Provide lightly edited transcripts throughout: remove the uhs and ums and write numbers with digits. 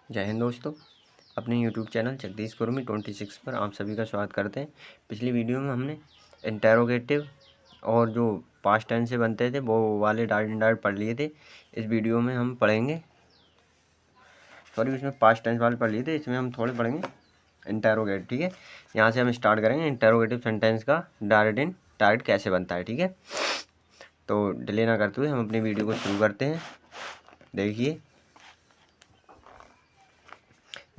जय हिंद दोस्तों। अपने YouTube चैनल जगदीश कुर्मी 26 पर आप सभी का स्वागत करते हैं। पिछली वीडियो में हमने इंटेरोगेटिव और जो पास्ट टेंस से बनते थे वो वाले डायरेक्ट पढ़ लिए थे। इस वीडियो में हम पढ़ेंगे, इसमें पास्ट टेंस वाले पढ़ लिए थे, इसमें हम थोड़े पढ़ेंगे इंटेरोगेटिव। ठीक है, यहाँ से हम स्टार्ट करेंगे इंटेरोगेटिव सेंटेंस का डायरेक्ट कैसे बनता है। ठीक है, तो डिले ना करते हुए हम अपनी वीडियो को शुरू करते हैं। देखिए,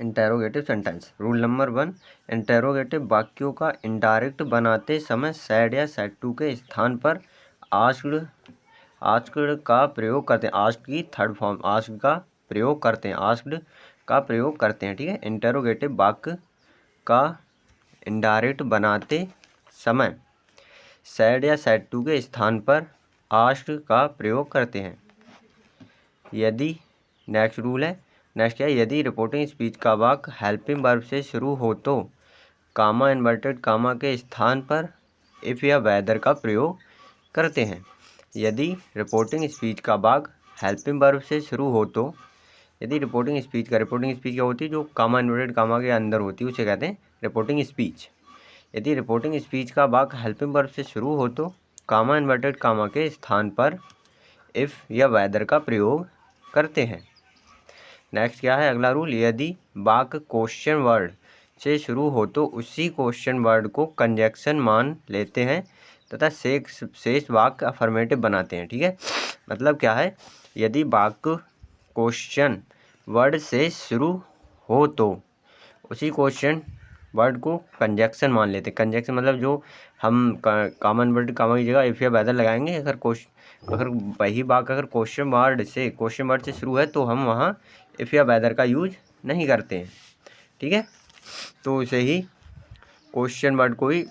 interrogative sentence rule number 1, interrogative वाक्यों का इनडायरेक्ट बनाते समय सैड या सैड टू के स्थान पर आस्क्ड का प्रयोग करते हैं। आस्क्ड की थर्ड फॉर्म आस्क्ड का प्रयोग करते हैं। ठीक है, इंटेरोगेटिव वाक्य का इनडायरेक्ट बनाते समय सैड या सैड टू के स्थान पर आस्क्ड का प्रयोग करते हैं। यदि नेक्स्ट रूल है, नेक्स्ट क्या है, यदि रिपोर्टिंग स्पीच का वाक्य हेल्पिंग वर्ब से शुरू हो तो कामा इन्वर्टेड कामा के स्थान पर इफ़ या वेदर का प्रयोग करते हैं। यदि रिपोर्टिंग स्पीच का वाक्य हेल्पिंग वर्ब से शुरू हो तो, यदि रिपोर्टिंग स्पीच क्या होती है, जो कामा इन्वर्टेड कामा के अंदर होती है, उसे कहते हैं रिपोर्टिंग स्पीच। यदि रिपोर्टिंग स्पीच का वाक्य हेल्पिंग वर्ब से शुरू हो तो कामा इन्वर्टेड कामा के स्थान पर इफ़ या वेदर का प्रयोग करते हैं। नेक्स्ट क्या है, अगला रूल, यदि वाक्य क्वेश्चन वर्ड से शुरू हो तो उसी क्वेश्चन वर्ड को कंजक्शन मान लेते हैं तथा शेष वाक्य अफर्मेटिव बनाते हैं। ठीक है, मतलब क्या है, यदि वाक्य क्वेश्चन वर्ड से शुरू हो तो उसी क्वेश्चन वर्ड को कंजक्शन मान लेते हैं। कंजक्शन मतलब जो हम कॉमन वर्ड कामा की जगह इफ या वेदर लगाएंगे, अगर वही वाक्य अगर क्वेश्चन वर्ड से शुरू है तो हम वहाँ इफ या वेदर का यूज नहीं करते हैं। ठीक है, तो उसे ही क्वेश्चन वर्ड को ही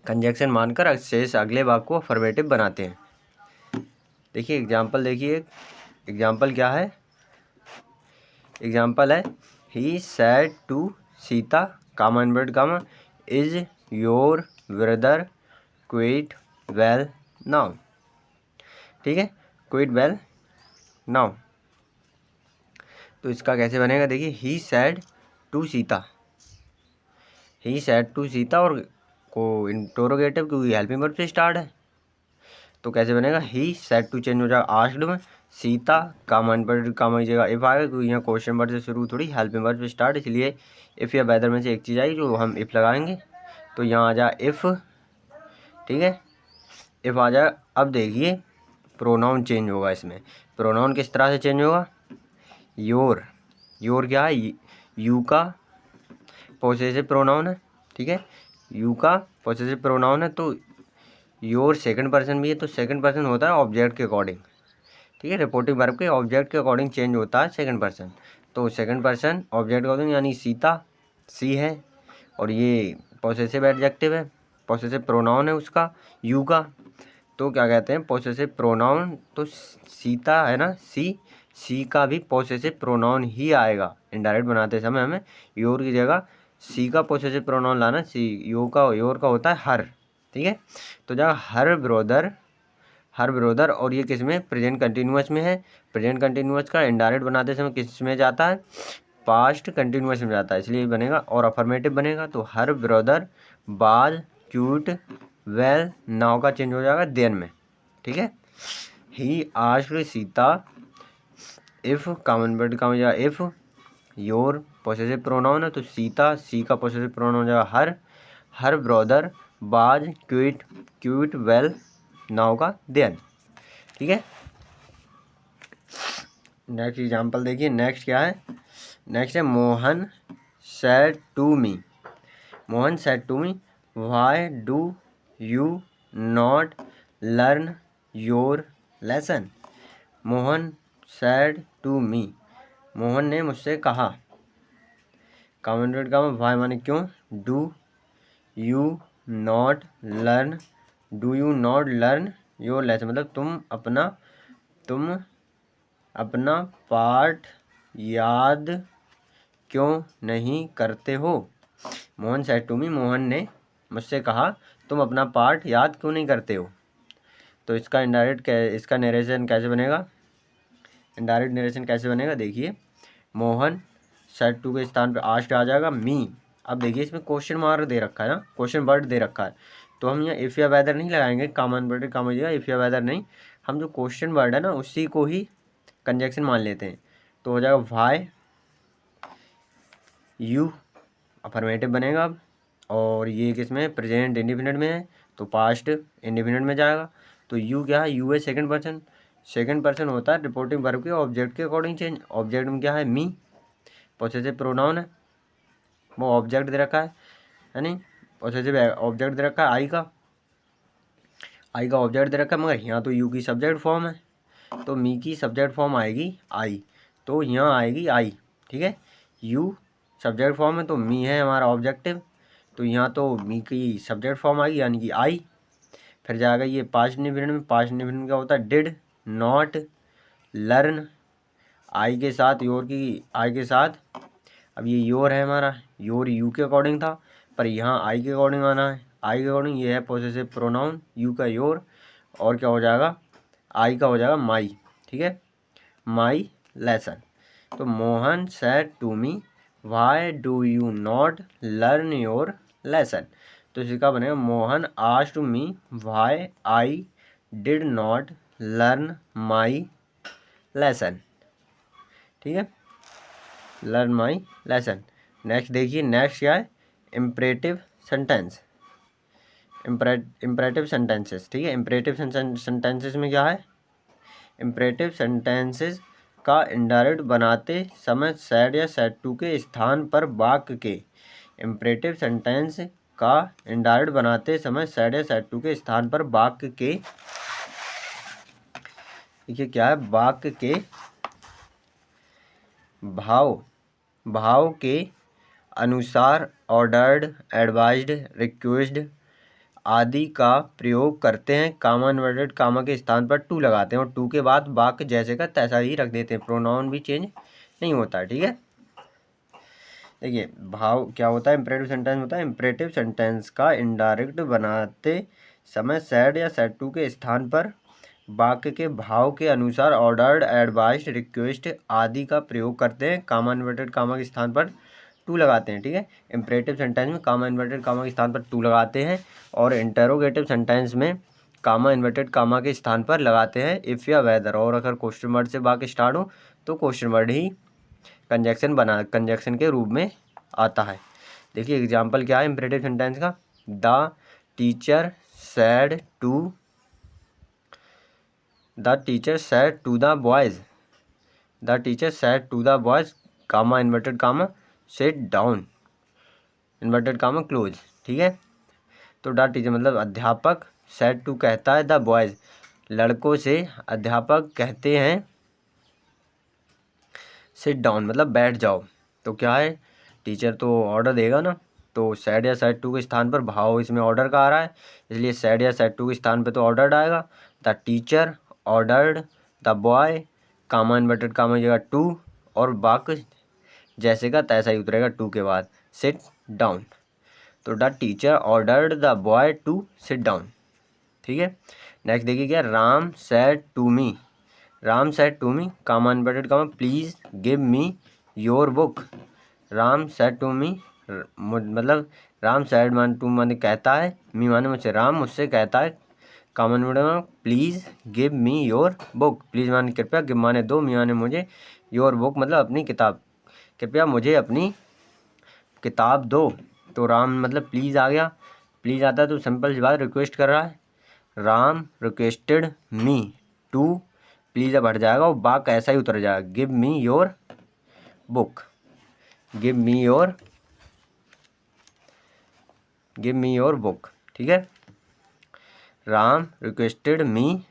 कंजक्शन मानकर शेष अगले वाक्य को अफर्मेटिव बनाते हैं। देखिए एग्जाम्पल, एग्जाम्पल क्या है, एग्जाम्पल है he said to Sita comma inverted comma is your brother quite well now. ठीक है, क्विट वेल नाउ, तो इसका कैसे बनेगा, देखिए ही सैड टू सीता, और को इंटरोगेटिव क्योंकि हेल्पिंग वर्ब से स्टार्ट है, तो कैसे बनेगा, ही सैड टू चेंज हो जाएगा आस्क्ड में, सीता कामा इन्वर्टेड कामा की जगह इफ आएगा क्योंकि यहाँ क्वेश्चन वर्ड से शुरू थोड़ी हेल्पिंग वर्ब से स्टार्ट, इसलिए इफ़ या वेदर में से एक चीज़ आई जो हम इफ़ लगाएंगे, तो यहाँ आ जाए इफ़। ठीक है, इफ़ आ जाए। अब देखिए प्रोनाउन चेंज होगा इसमें। प्रोनाउन किस तरह से चेंज होगा, योर क्या है, यू का पॉसेसिव प्रोनाउन है। ठीक है, यू का पॉसेसिव प्रोनाउन है, तो योर सेकंड पर्सन भी है, तो सेकंड पर्सन होता है ऑब्जेक्ट के अकॉर्डिंग। ठीक है, रिपोर्टिंग वर्ब के ऑब्जेक्ट के अकॉर्डिंग चेंज होता है सेकंड पर्सन, तो सेकंड पर्सन ऑब्जेक्ट के अकॉर्डिंग, यानी सीता सी है, और ये पॉसेसिव एडजेक्टिव है, पॉसेसिव प्रोनाउन है उसका यू का, तो क्या कहते हैं पॉसेसिव प्रोनाउन, तो सीता है ना, सी का भी पॉसेसिव प्रोनाउन ही आएगा। इनडायरेक्ट बनाते समय हमें योर की जगह सी का पॉसेसिव प्रोनाउन लाना, योर का होता है हर। ठीक है, तो जहाँ हर ब्रोदर, और ये किस में, प्रेजेंट कंटिन्यूअस में है। प्रेजेंट कंटिन्यूअस का इनडायरेक्ट बनाते समय किस में जाता है, पास्ट कंटिन्यूअस में जाता है, इसलिए बनेगा, और अफर्मेटिव बनेगा तो हर ब्रदर बाज क्यूट वेल नाउ का चेंज हो जाएगा देन में। ठीक है, he asked Sita if common word का हो जाएगा इफ, योर पॉसेसिव प्रोनाउन है तो सीता सी का पॉसेसिव प्रोनाउन हो जाएगा हर ब्रदर बाज क्यूट वेल नाउ का देन। ठीक है, नेक्स्ट एग्जाम्पल देखिए, नेक्स्ट क्या है, नेक्स्ट है Mohan said to me why do you not learn your lesson. Mohan said to me, Mohan ने मुझसे कहा, कॉमन वर्ड का व्हाई माने क्यों, do you not learn your lesson मतलब तुम अपना पाठ याद क्यों नहीं करते हो। Mohan said to me, Mohan ने मुझसे कहा तुम अपना पाठ याद क्यों नहीं करते हो। तो इसका नरेशन कैसे बनेगा, देखिए मोहन सेड टू के स्थान पे आस्क्ड आ जाएगा मी। अब देखिए इसमें क्वेश्चन मार्क दे रखा है ना, क्वेश्चन वर्ड दे रखा है, तो हम यहाँ इफ़ या वेदर नहीं लगाएंगे, कामा इन्वर्टेड कामा जगह इफ़ या वेदर नहीं, हम जो क्वेश्चन वर्ड है ना उसी को ही कंजक्शन मान लेते हैं। तो हो जाएगा वाई यू, अफर्मेटिव बनेगा अब, और ये किस में, प्रेजेंट इंडिफिनिट में है तो पास्ट इंडिफिनिट में जाएगा। तो यू क्या है, यू है सेकंड पर्सन, सेकंड पर्सन होता है रिपोर्टिंग वर्ब के ऑब्जेक्ट के अकॉर्डिंग चेंज। ऑब्जेक्ट में क्या है, मी, पॉसेसिव प्रोनाउन है, वो ऑब्जेक्ट दे रखा है नहीं, पॉसेसिव ऑब्जेक्ट दे रखा है आई का ऑब्जेक्ट दे रखा है, मगर यहाँ तो यू की सब्जेक्ट फॉर्म है, तो मी की सब्जेक्ट फॉर्म आएगी आई, तो यहाँ आएगी आई, ठीक है। यू सब्जेक्ट फॉर्म है तो मी है हमारा ऑब्जेक्टिव, तो यहाँ तो मी की सब्जेक्ट फॉर्म आएगी यानी कि आई। फिर जाएगा ये पास्ट इंडिफिनिट में, पास्ट इंडिफिनिट में क्या होता है, डिड नॉट लर्न, आई के साथ योर की, आई के साथ, अब ये योर है हमारा, योर यू के अकॉर्डिंग था, पर यहाँ आई के अकॉर्डिंग आना है, आई के अकॉर्डिंग ये है पॉसेसिव प्रोनाउन, यू का योर, और क्या हो जाएगा, आई का हो जाएगा माई, ठीक है, माई लेसन। तो Mohan said to me why do you not learn your lesson, तो इसका बनेगा Mohan asked me why I did not learn my lesson, ठीक है, लर्न माई लेसन। नेक्स्ट देखिए, नेक्स्ट क्या है, इम्परेटिव सेंटेंस, इम्परेटिव सेंटेंसेस, ठीक है। इम्परेटिव सेंटेंसेस में क्या है, इम्परेटिव सेंटेंसेस का इनडायरेक्ट बनाते समय सैड या सैड टू के स्थान पर वाक्य के, इम्परेटिव सेंटेंस का इनडायरेक्ट बनाते समय सैड या सैड टू के स्थान पर वाक्य के, देखिए क्या है, वाक्य के भाव के अनुसार ऑर्डर्ड, एडवाइज्ड, रिक्वेस्टेड आदि का प्रयोग करते हैं, कामा इन्वर्टेड कामा के स्थान पर टू लगाते हैं और टू के बाद वाक्य जैसे का तैसा ही रख देते हैं, प्रोनाउन भी चेंज नहीं होता है, ठीक है। देखिए भाव क्या होता है, इम्परेटिव सेंटेंस होता है, इम्परेटिव सेंटेंस का इनडायरेक्ट बनाते समय सैड या सैड टू के स्थान पर वाक्य के भाव के अनुसार ऑर्डर्ड, एडवाइस्ड, रिक्वेस्ट आदि का प्रयोग करते हैं, कामा इन्वर्टेड कामा के स्थान पर टू लगाते हैं, ठीक है। इम्परेटिव सेंटेंस में कामा इन्वर्टेड कामा के स्थान पर टू लगाते हैं, और इंटरोगेटिव सेंटेंस में कामा इन्वर्टेड कामा के स्थान पर लगाते हैं इफ़ या वेदर, और अगर क्वेश्चन वर्ड से वाक्य स्टार्ट हो तो क्वेश्चन वर्ड ही कंजक्शन के रूप में आता है। देखिए एग्जाम्पल क्या है इम्परेटिव सेंटेंस का, the teacher said to the boys, the teacher said to the boys comma inverted comma sit down, inverted comma close, ठीक है। तो द टीचर मतलब अध्यापक, सेड टू कहता है द बॉयज़ लड़कों से, अध्यापक कहते हैं सिट डाउन मतलब बैठ जाओ, तो क्या है, टीचर तो ऑर्डर देगा ना, तो सेड या सेड टू के स्थान पर भाव इसमें ऑर्डर का आ रहा है, इसलिए सेड या सेड टू के स्थान पर तो ऑर्डर्ड आएगा, the teacher ordered the boy, comma inverted comma जगह टू, और वाक्य जैसे का तैसा ही उतरेगा टू के बाद, सिट डाउन, तो the teacher ordered the boy to sit down, ठीक है। नेक्स्ट देखिए क्या, Ram said to me, Ram said to me comma inverted comma please give me your book, Ram said to me मतलब राम सेड मान टू माने कहता है, मी माने मुझसे, राम मुझसे कहता है, comma inverted comma please give me your book, please माने कृपया, गिव माने दो, मी माने मुझे, योर बुक मतलब अपनी किताब, कृपया मुझे अपनी किताब दो, तो राम मतलब प्लीज़ आ गया, प्लीज़ आता है तो सिंपल सी बात रिक्वेस्ट कर रहा है, Ram requested me to, please अब हट जाएगा और वाक्य ऐसा ही उतर जाएगा, give me your book, give me your book, ठीक है। Ram requested me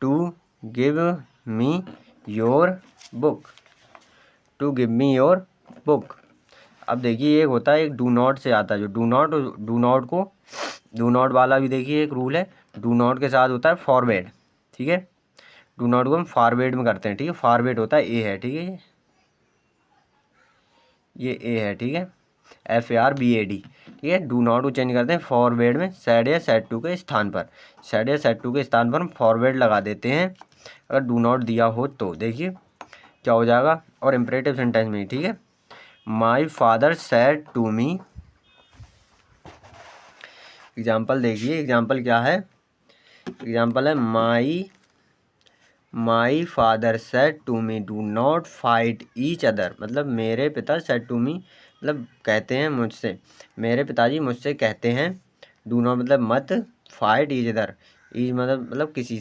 to give me your book, to give me your book. अब देखिए एक होता है, एक डू नॉट से आता है, जो डू नॉट वाला भी देखिए एक रूल है, डू नॉट के साथ होता है फॉरवर्ड, ठीक है, डू नॉट को हम फॉरवर्ड में करते हैं, ठीक है, फॉरवर्ड होता है ए है, ठीक है, ये ए है, ठीक है, FARWARD, ठीक है, डू नॉट को चेंज करते हैं फॉरवर्ड में, सैड या सैड टू के स्थान पर, सैड या सैड टू के स्थान पर हम फॉरवर्ड लगा देते हैं अगर डू नॉट दिया हो तो। देखिए क्या हो जाएगा, और इम्परेटिव सेंटेंस में, ठीक है। My father said to me, example देखिए, एग्जाम्पल क्या है, एग्जाम्पल है my father said to me do not fight each other, मतलब मेरे पिता सेड टू मी मतलब कहते हैं मुझसे, मेरे पिताजी मुझसे कहते हैं, डू नॉट मतलब मत, फाइट ईच अदर, ईच मतलब किसी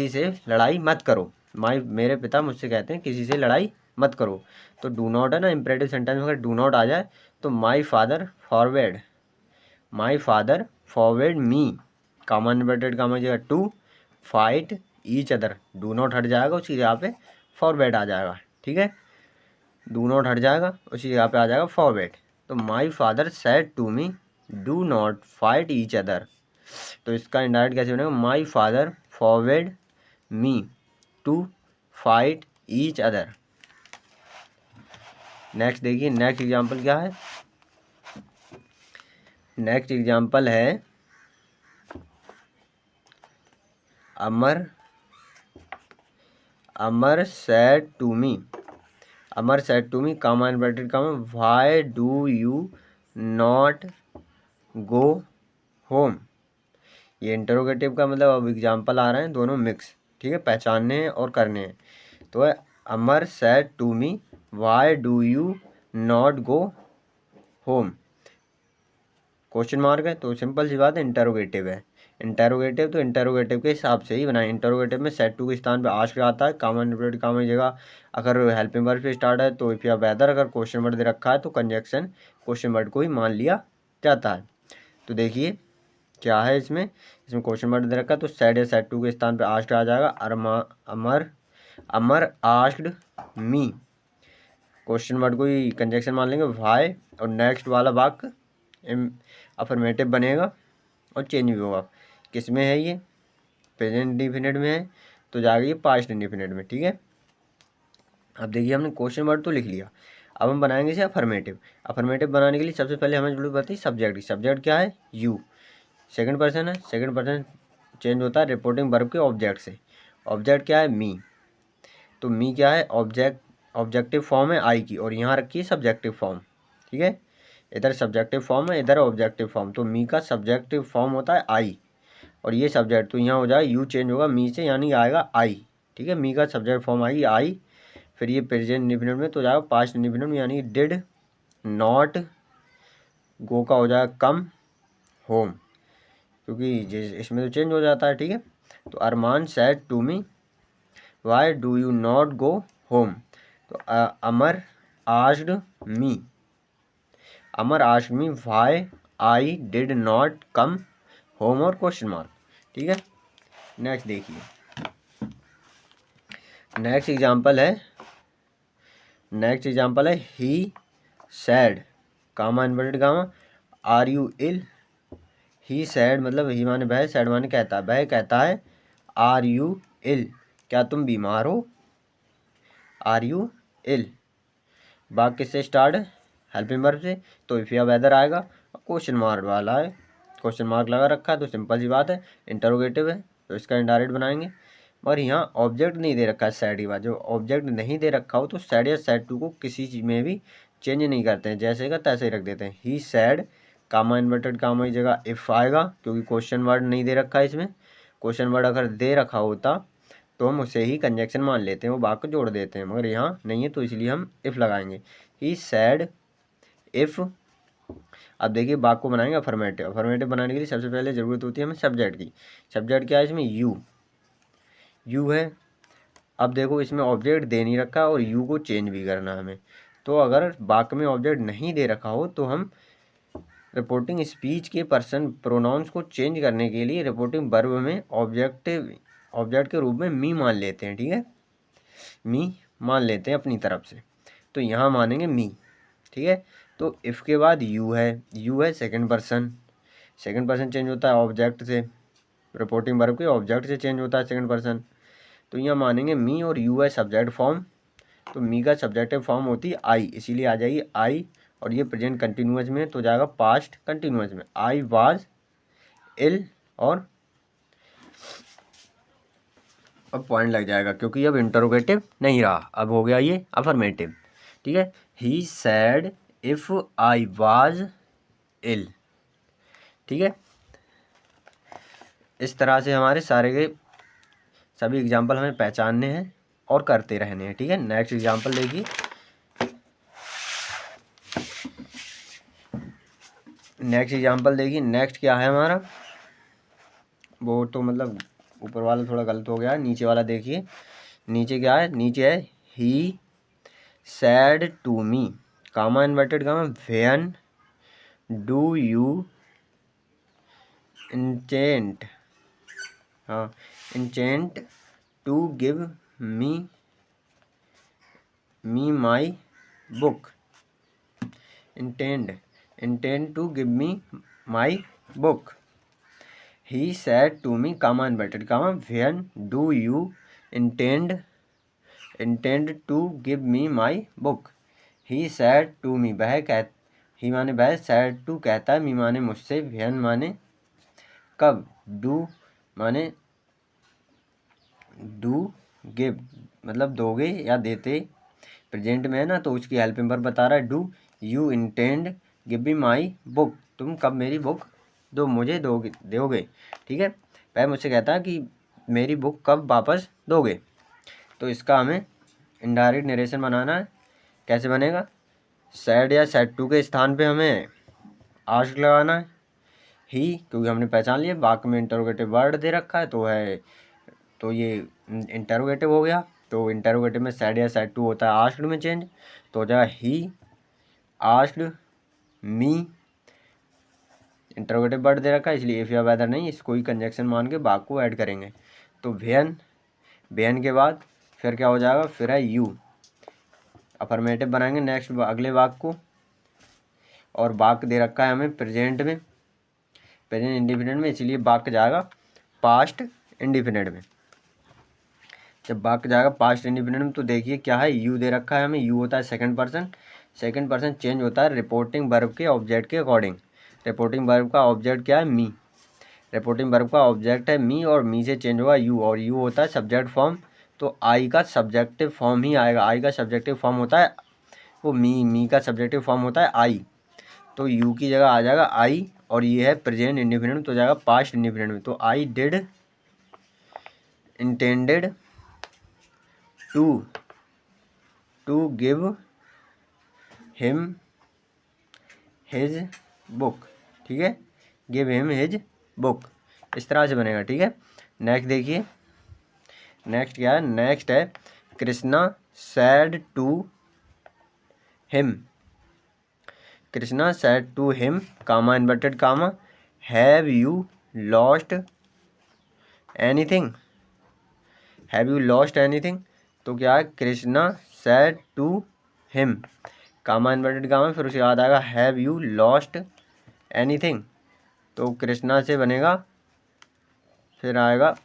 से लड़ाई मत करो। मेरे पिता मुझसे कहते हैं किसी से लड़ाई मत करो। तो डू नॉट है ना, इम्परेटिव सेंटेंस में अगर डू नॉट आ जाए तो my father forward me, comma inverted comma जगह to fight each other, do not हट जाएगा, उसकी जगह पे फॉरवर्ड आ जाएगा, ठीक है। डू नॉट हट जाएगा, उसी जगह पे आ जाएगा फॉरवर्ड। तो my father said to me do not fight each other, तो इसका इनडायरेक्ट कैसे बनेगा, my father forward me to fight each other. Next देखिए, नेक्स्ट एग्जाम्पल क्या है, नेक्स्ट एग्जाम्पल है Amar said to me comma inverted comma why do you not go home. ये interrogative का मतलब अब एग्जाम्पल आ रहे हैं दोनों मिक्स, ठीक है, पहचानने हैं और करने हैं। तो है Amar said to me why do you not go home, question mark है, तो सिंपल सी बात है, इंटरोगेटिव है। इंटरोगेटिव तो इंटरोगेटिव के हिसाब से ही बनाए। इंटरोगेटिव में सेड टू के स्थान पे आस्क आता है, कॉमन इन्वर्टेड कॉमा की जगह अगर हेल्पिंग वर्ब से स्टार्ट है तो इफ या वेदर, अगर क्वेश्चन वर्ड दे रखा है तो कंजक्शन क्वेश्चन वर्ड को ही मान लिया जाता है। तो देखिए क्या है इसमें क्वेश्चन वर्ड दे रखा है, तो सेड या सेड टू के स्थान पे आस्क्ड आ जाएगा। अमर आस्क्ड मी, क्वेश्चन वर्ड को ही कंजक्शन मान लेंगे व्हाई, और नेक्स्ट वाला वाक्य अफर्मेटिव बनेगा और चेंज भी होगा। किस में है ये, प्रेजेंट इंडेफिनिट में है, तो जाएगा ये पास्ट इंडेफिनिट में, ठीक है। अब देखिए हमने क्वेश्चन वर्ड तो लिख लिया, अब हम बनाएंगे इसे अफर्मेटिव। अफर्मेटिव बनाने के लिए सबसे पहले हमें जरूरत पड़ती है सब्जेक्ट की। सब्जेक्ट क्या है, यू, सेकंड पर्सन है, सेकंड पर्सन चेंज होता है रिपोर्टिंग वर्ब के ऑब्जेक्ट से। ऑब्जेक्ट क्या है, मी, तो मी क्या है, ऑब्जेक्टिव फॉर्म है आई की, और यहाँ रखी है सब्जेक्टिव फॉर्म, ठीक है। इधर सब्जेक्टिव फॉर्म है, इधर ऑब्जेक्टिव फॉर्म, तो मी का सब्जेक्टिव फॉर्म होता है आई, और ये सब्जेक्ट, तो यहाँ हो जाएगा यू चेंज होगा मी से, यानी आएगा आई, ठीक है। मी का सब्जेक्ट फॉर्म आएगी आई, फिर ये प्रेजेंट इंडेफिनिट में तो जाएगा पास्ट इंडेफिनिट में, यानी डिड नॉट गो का हो जाएगा कम होम, क्योंकि इसमें तो चेंज हो जाता है, ठीक है। तो Arman said to me why do you not go home, तो Amar asked me why I did not come home, और क्वेश्चन मार्क, ठीक है। नेक्स्ट देखिए, नेक्स्ट एग्जाम्पल है he said comma inverted comma are you ill. He said मतलब he माने वह, sad माने कहता है, वह कहता है आर यू इल, क्या तुम बीमार हो, आर यू इल। वाक्य किससे स्टार्ट है, हेल्पिंग वर्ब से, तो इफ या वेदर आएगा, क्वेश्चन मार्क वाला है, क्वेश्चन मार्क लगा रखा है, तो सिंपल सी बात है इंटरोगेटिव है, तो इसका इनडायरेक्ट बनाएंगे। और यहाँ ऑब्जेक्ट नहीं दे रखा है सैड की बात, जो ऑब्जेक्ट नहीं दे रखा हो तो सैड या सैड टू को किसी चीज़ में भी चेंज नहीं करते हैं, जैसे का तैसे ही रख देते हैं। ही सैड कामा इन्वर्टेड कामा की जगह इफ आएगा, क्योंकि क्वेश्चन वर्ड नहीं दे रखा है इसमें। क्वेश्चन वर्ड अगर दे रखा होता तो हम उसे ही कंजक्शन मान लेते हैं, वो वाक्य जोड़ देते हैं, मगर यहाँ नहीं है तो इसलिए हम इफ़ लगाएंगे। ही सैड इफ़। अब देखिए वाक्य को बनाएंगे अफर्मेटिव। अफर्मेटिव बनाने के लिए सबसे पहले ज़रूरत होती है हमें सब्जेक्ट की। सब्जेक्ट क्या है इसमें, यू है। अब देखो इसमें ऑब्जेक्ट दे नहीं रखा और यू को चेंज भी करना है हमें, तो अगर वाक्य में ऑब्जेक्ट नहीं दे रखा हो तो हम रिपोर्टिंग स्पीच के पर्सन प्रोनाउंस को चेंज करने के लिए रिपोर्टिंग वर्ब में ऑब्जेक्ट के रूप में मी मान लेते हैं, ठीक है, मी मान लेते हैं अपनी तरफ से, तो यहाँ मानेंगे मी, ठीक है। तो इफ़ के बाद यू है सेकंड पर्सन चेंज होता है ऑब्जेक्ट से, रिपोर्टिंग वर्ब के ऑब्जेक्ट से चेंज होता है सेकंड पर्सन, तो यहाँ मानेंगे मी, और यू है सब्जेक्ट फॉर्म, तो मी का सब्जेक्टिव फॉर्म होती है आई, इसीलिए आ जाएगी आई, और ये प्रेजेंट कंटिन्यूअस में तो जाएगा पास्ट कंटिन्यूअस में, आई वाज इल, और अब पॉइंट लग जाएगा क्योंकि अब इंटरोगेटिव नहीं रहा, अब हो गया ये अफर्मेटिव। ठीक है, he said if I was ill. ठीक है, इस तरह से हमारे सारे के सभी एग्जाम्पल हमें पहचानने हैं और करते रहने हैं। ठीक है, नेक्स्ट एग्जाम्पल देखिए। नेक्स्ट क्या है हमारा, वो तो मतलब ऊपर वाला थोड़ा गलत हो गया है, नीचे वाला देखिए। नीचे क्या है, नीचे है he said to me, comma inverted comma, when do you intent, हाँ, intent to give me my book, intend to give me my book. He said to me, comma inverted comma, when do you intend to give me my book. He said to me, he माने वह, sad to कहता है, मी माने मुझसे, when माने कब, do माने do, give मतलब दोगे या देते, प्रेजेंट में है ना तो उसकी हेल्पिंग वर्ब बता रहा है do. You intend give me my book, तुम कब मेरी बुक मुझे दोगे। ठीक है, वह मुझसे कहता है कि मेरी बुक कब वापस दोगे। तो इसका हमें इनडायरेक्ट नरेशन बनाना है। कैसे बनेगा, सैड या सैड टू के स्थान पे हमें आस्क लगाना है। ही क्योंकि हमने पहचान लिया वाक्य में इंटरोगेटिव वर्ड दे रखा है तो ये इंटरोगेटिव हो गया। तो इंटरोगेटिव में सैड या सैड टू होता है आस्क्ड में चेंज, तो हो जाएगा he asked me. Interrogative word दे रखा है इसलिए इफ या वेदर नहीं, इसको ही कंजक्शन मान के वाक्य को ऐड करेंगे। तो व्हेन के बाद फिर क्या हो जाएगा, फिर है यू, अफर्मेटिव बनाएंगे नेक्स्ट अगले वाक्य को। और वाक्य दे रखा है हमें प्रेजेंट में, प्रेजेंट इंडिफिनिट में, इसलिए वाक्य जाएगा पास्ट इंडिफिनिट में। जब वाक्य जाएगा पास्ट इंडिफिनिट में तो देखिए क्या है, यू दे रखा है हमें, यू होता है सेकंड पर्सन चेंज होता है रिपोर्टिंग वर्ब के ऑब्जेक्ट के अकॉर्डिंग। रिपोर्टिंग वर्ब का ऑब्जेक्ट क्या है, मी। रिपोर्टिंग वर्ब का ऑब्जेक्ट है मी और मी से चेंज होगा यू, और यू होता है सब्जेक्ट फॉर्म, तो आई का सब्जेक्टिव फॉर्म ही आएगा। आई का सब्जेक्टिव फॉर्म होता है वो मी का सब्जेक्टिव फॉर्म होता है आई, तो यू की जगह आ जाएगा आई, और ये है प्रेजेंट इंडिफिनिट तो जाएगा पास्ट इंडिफिनिट में। तो I did intended to give him his book. ठीक है, गिव हिम हिज बुक, इस तरह से बनेगा। ठीक है, नेक्स्ट देखिए। नेक्स्ट क्या है, नेक्स्ट है Krishna said to him, Krishna said to him, comma inverted comma, have you lost anything, have you lost anything. तो क्या है, Krishna said to him, comma inverted comma, फिर उसके बाद आएगा हैव यू लॉस्ट एनीथिंग। तो कृष्णा से बनेगा, फिर आएगा